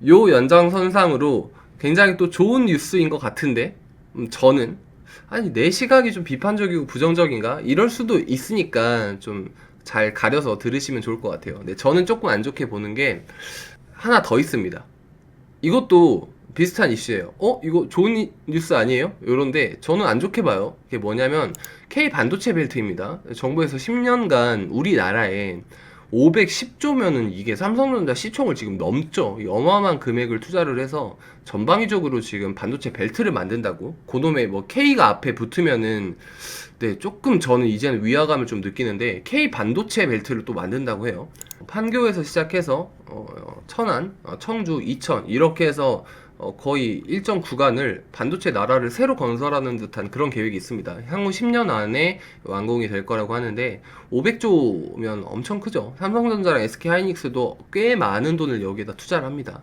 요 연장선상으로 굉장히 또 좋은 뉴스인 것 같은데, 저는 아니 내 시각이 좀 비판적이고 부정적인가 이럴 수도 있으니까 좀 잘 가려서 들으시면 좋을 것 같아요. 근데 저는 조금 안 좋게 보는 게 하나 더 있습니다. 이것도 비슷한 이슈예요. 이거 좋은 뉴스 아니에요? 요런데 저는 안 좋게 봐요. 그게 뭐냐면 K 반도체 벨트입니다. 정부에서 10년간 우리나라에 510조면은 이게 삼성전자 시총을 지금 넘죠. 이 어마어마한 금액을 투자를 해서 전방위적으로 지금 반도체 벨트를 만든다고. 그놈의 뭐 K가 앞에 붙으면은 네, 조금 저는 이제는 위화감을 좀 느끼는데 K 반도체 벨트를 또 만든다고 해요. 판교에서 시작해서 천안, 청주, 이천 이렇게 해서 거의 일정 구간을 반도체 나라를 새로 건설하는 듯한 그런 계획이 있습니다. 향후 10년 안에 완공이 될 거라고 하는데 500조면 엄청 크죠. 삼성전자랑 SK하이닉스도 꽤 많은 돈을 여기에다 투자를 합니다.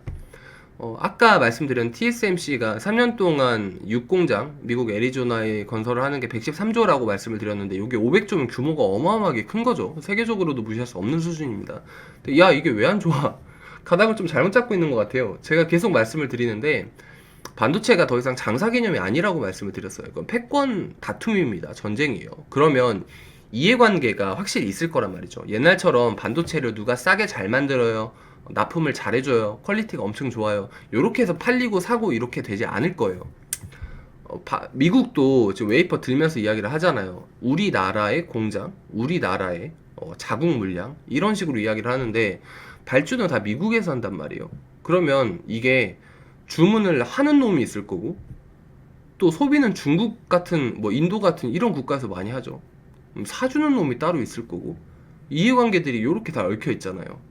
아까 말씀드린 TSMC가 3년 동안 6공장, 미국 애리조나에 건설을 하는 게 113조라고 말씀을 드렸는데, 이게 500조면 규모가 어마어마하게 큰 거죠. 세계적으로도 무시할 수 없는 수준입니다. 근데 야, 이게 왜 안 좋아? 가닥을 좀 잘못 잡고 있는 것 같아요. 제가 계속 말씀을 드리는데, 반도체가 더 이상 장사 개념이 아니라고 말씀을 드렸어요. 이건 패권 다툼입니다. 전쟁이에요. 그러면 이해관계가 확실히 있을 거란 말이죠. 옛날처럼 반도체를 누가 싸게 잘 만들어요. 납품을 잘해줘요. 퀄리티가 엄청 좋아요. 요렇게 해서 팔리고 사고 이렇게 되지 않을 거예요. 미국도 지금 웨이퍼 들면서 이야기를 하잖아요. 우리나라의 공장, 우리나라의 자국 물량 이런 식으로 이야기를 하는데 발주는 다 미국에서 한단 말이에요. 그러면 이게 주문을 하는 놈이 있을 거고 또 소비는 중국 같은 뭐 인도 같은 이런 국가에서 많이 하죠. 사주는 놈이 따로 있을 거고 이해관계들이 이렇게 다 얽혀 있잖아요.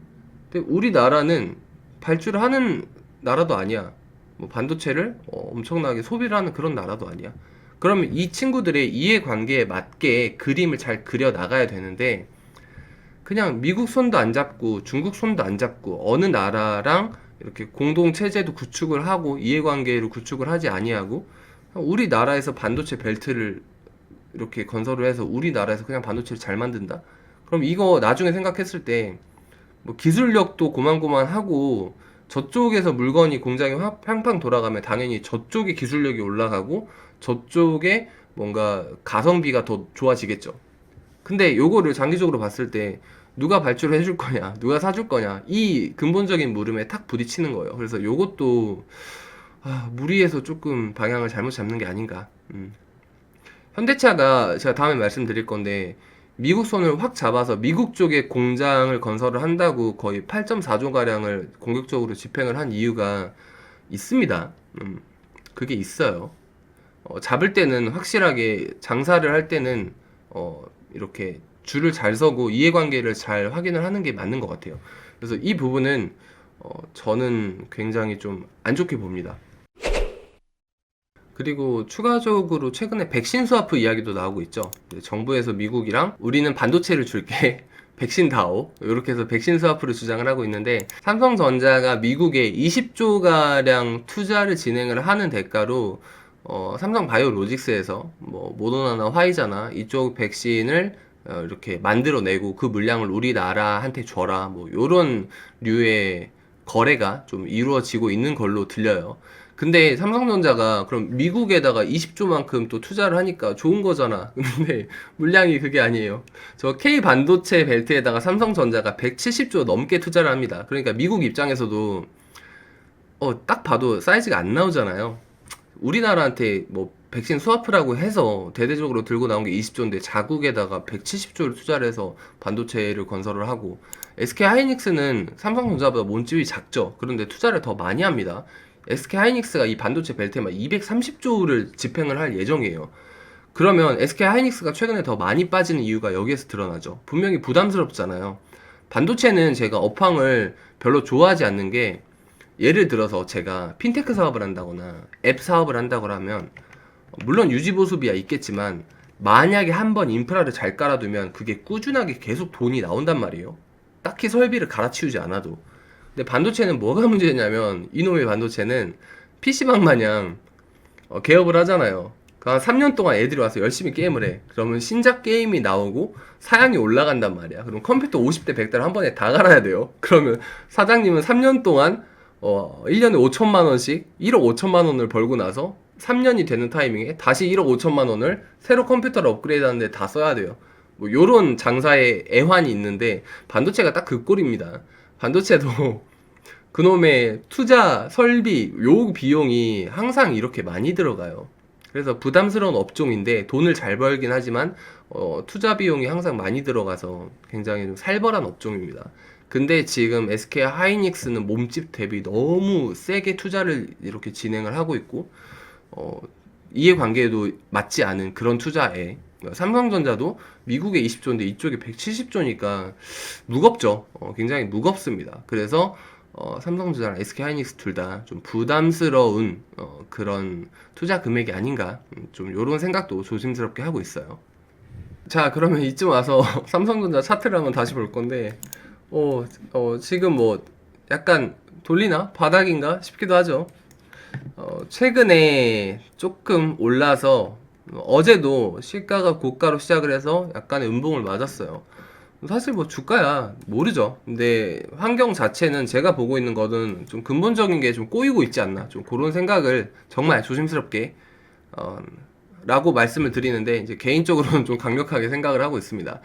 근데 우리나라는 발주를 하는 나라도 아니야. 뭐 반도체를 엄청나게 소비를 하는 그런 나라도 아니야. 그러면 이 친구들의 이해관계에 맞게 그림을 잘 그려 나가야 되는데 그냥 미국 손도 안 잡고 중국 손도 안 잡고 어느 나라랑 이렇게 공동 체제도 구축을 하고 이해관계를 구축을 하지 아니하고 우리나라에서 반도체 벨트를 이렇게 건설을 해서 우리나라에서 그냥 반도체를 잘 만든다? 그럼 이거 나중에 생각했을 때 뭐 기술력도 고만고만하고 저쪽에서 물건이 공장에 팡팡 돌아가면 당연히 저쪽의 기술력이 올라가고 저쪽에 뭔가 가성비가 더 좋아지겠죠. 근데 요거를 장기적으로 봤을 때 누가 발주를 해줄 거냐, 누가 사줄 거냐, 이 근본적인 물음에 탁 부딪히는 거예요. 그래서 요것도 무리해서 조금 방향을 잘못 잡는 게 아닌가. 현대차가 제가 다음에 말씀드릴 건데 미국 손을 확 잡아서 미국 쪽에 공장을 건설을 한다고 거의 8.4조 가량을 공격적으로 집행을 한 이유가 있습니다. 그게 있어요. 잡을 때는 확실하게 장사를 할 때는 이렇게 줄을 잘 서고 이해관계를 잘 확인을 하는 게 맞는 것 같아요. 그래서 이 부분은 저는 굉장히 좀 안 좋게 봅니다. 그리고 추가적으로 최근에 백신 스와프 이야기도 나오고 있죠. 정부에서 미국이랑 우리는 반도체를 줄게. 백신 다오. 이렇게 해서 백신 스와프를 주장을 하고 있는데 삼성전자가 미국에 20조가량 투자를 진행을 하는 대가로 삼성 바이오로직스에서 뭐 모더나나 화이자나 이쪽 백신을 이렇게 만들어내고 그 물량을 우리나라한테 줘라. 뭐 요런 류의 거래가 좀 이루어지고 있는 걸로 들려요. 근데 삼성전자가 그럼 미국에다가 20조만큼 또 투자를 하니까 좋은 거잖아. 근데 물량이 그게 아니에요. 저 K 반도체 벨트에다가 삼성전자가 170조 넘게 투자를 합니다. 그러니까 미국 입장에서도 딱 봐도 사이즈가 안 나오잖아요. 우리나라한테 뭐 백신 스와프라고 해서 대대적으로 들고 나온 게 20조인데 자국에다가 170조를 투자를 해서 반도체를 건설을 하고 SK하이닉스는 삼성전자보다 몸집이 작죠. 그런데 투자를 더 많이 합니다. SK하이닉스가 이 반도체 벨트에만 230조를 집행을 할 예정이에요. 그러면 SK하이닉스가 최근에 더 많이 빠지는 이유가 여기에서 드러나죠. 분명히 부담스럽잖아요. 반도체는 제가 업황을 별로 좋아하지 않는 게 예를 들어서 제가 핀테크 사업을 한다거나 앱 사업을 한다거나 하면 물론 유지보수비야 있겠지만 만약에 한번 인프라를 잘 깔아두면 그게 꾸준하게 계속 돈이 나온단 말이에요. 딱히 설비를 갈아치우지 않아도. 근데 반도체는 뭐가 문제냐면 이놈의 반도체는 PC방 마냥 개업을 하잖아요. 한 3년 동안 애들이 와서 열심히 게임을 해. 그러면 신작 게임이 나오고 사양이 올라간단 말이야. 그럼 컴퓨터 50대 100대를 한 번에 다 갈아야 돼요. 그러면 사장님은 3년 동안 1년에 5천만 원씩 1억 5천만 원을 벌고 나서 3년이 되는 타이밍에 다시 1억 5천만 원을 새로 컴퓨터를 업그레이드 하는데 다 써야 돼요. 뭐 요런 장사의 애환이 있는데 반도체가 딱 그 꼴입니다. 반도체도 그놈의 투자, 설비, 요 비용이 항상 이렇게 많이 들어가요. 그래서 부담스러운 업종인데 돈을 잘 벌긴 하지만 투자 비용이 항상 많이 들어가서 굉장히 좀 살벌한 업종입니다. 근데 지금 SK 하이닉스는 몸집 대비 너무 세게 투자를 이렇게 진행을 하고 있고 이해관계에도 맞지 않은 그런 투자에 삼성전자도 미국에 20조인데 이쪽에 170조니까 무겁죠. 굉장히 무겁습니다. 그래서 삼성전자랑 SK하이닉스 둘 다 좀 부담스러운 그런 투자 금액이 아닌가 좀 요런 생각도 조심스럽게 하고 있어요. 자, 그러면 이쯤 와서 삼성전자 차트를 한번 다시 볼 건데 지금 뭐 약간 돌리나? 바닥인가? 싶기도 하죠. 최근에 조금 올라서 어제도 시가가 고가로 시작을 해서 약간의 음봉을 맞았어요. 사실 뭐 주가야 모르죠. 근데 환경 자체는 제가 보고 있는 거는 좀 근본적인 게 좀 꼬이고 있지 않나. 좀 그런 생각을 정말 조심스럽게 라고 말씀을 드리는데 이제 개인적으로는 좀 강력하게 생각을 하고 있습니다.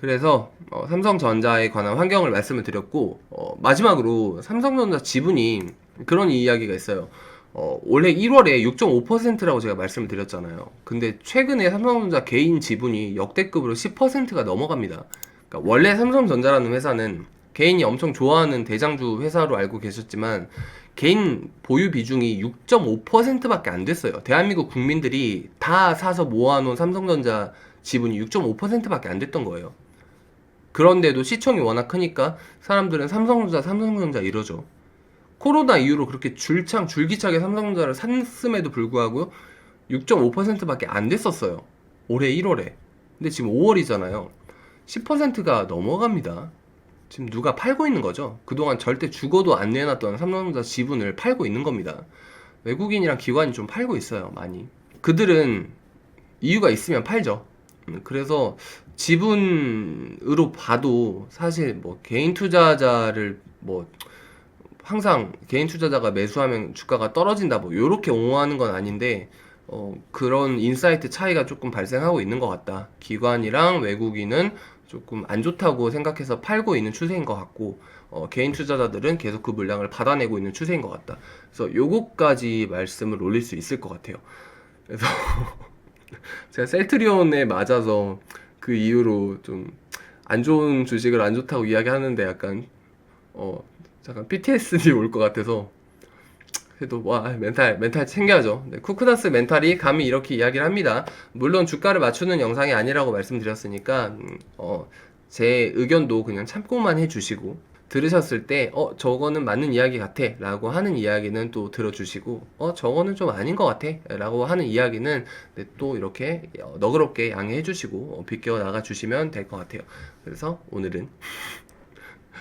그래서 삼성전자에 관한 환경을 말씀을 드렸고 마지막으로 삼성전자 지분이 그런 이야기가 있어요. 올해 1월에 6.5%라고 제가 말씀을 드렸잖아요. 근데 최근에 삼성전자 개인 지분이 역대급으로 10%가 넘어갑니다. 그러니까 원래 삼성전자라는 회사는 개인이 엄청 좋아하는 대장주 회사로 알고 계셨지만 개인 보유 비중이 6.5%밖에 안 됐어요. 대한민국 국민들이 다 사서 모아놓은 삼성전자 지분이 6.5%밖에 안 됐던 거예요. 그런데도 시총이 워낙 크니까 사람들은 삼성전자 이러죠. 코로나 이후로 그렇게 줄기차게 삼성전자를 샀음에도 불구하고 6.5%밖에 안 됐었어요. 올해 1월에. 근데 지금 5월이잖아요. 10%가 넘어갑니다. 지금 누가 팔고 있는 거죠. 그동안 절대 죽어도 안 내놨던 삼성전자 지분을 팔고 있는 겁니다. 외국인이랑 기관이 좀 팔고 있어요, 많이. 그들은 이유가 있으면 팔죠. 그래서 지분으로 봐도 사실 뭐 개인 투자자를 뭐 항상 개인 투자자가 매수하면 주가가 떨어진다 뭐 요렇게 옹호하는 건 아닌데 그런 인사이트 차이가 조금 발생하고 있는 것 같다. 기관이랑 외국인은 조금 안 좋다고 생각해서 팔고 있는 추세인 것 같고 개인 투자자들은 계속 그 물량을 받아내고 있는 추세인 것 같다. 그래서 요거까지 말씀을 올릴 수 있을 것 같아요. 그래서 제가 셀트리온에 맞아서 그 이후로 좀 안 좋은 주식을 안 좋다고 이야기하는데 약간 잠깐 PTSD 올 것 같아서 그래도 와 멘탈 챙겨야죠. 네, 쿠크다스 멘탈이 감히 이렇게 이야기를 합니다. 물론 주가를 맞추는 영상이 아니라고 말씀드렸으니까 제 의견도 그냥 참고만 해주시고 들으셨을 때 저거는 맞는 이야기 같아 라고 하는 이야기는 또 들어주시고 저거는 좀 아닌 것 같아 라고 하는 이야기는 네, 또 이렇게 너그럽게 양해해 주시고 비껴 나가 주시면 될 것 같아요. 그래서 오늘은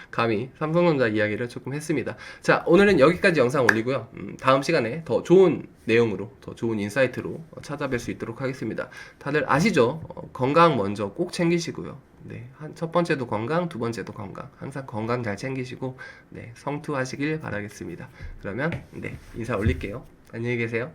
감히 삼성전자 이야기를 조금 했습니다. 자, 오늘은 여기까지 영상 올리고요. 다음 시간에 더 좋은 내용으로, 더 좋은 인사이트로 찾아뵐 수 있도록 하겠습니다. 다들 아시죠? 건강 먼저 꼭 챙기시고요. 네, 첫 번째도 건강, 두 번째도 건강. 항상 건강 잘 챙기시고, 네, 성투하시길 바라겠습니다. 그러면, 네, 인사 올릴게요. 안녕히 계세요.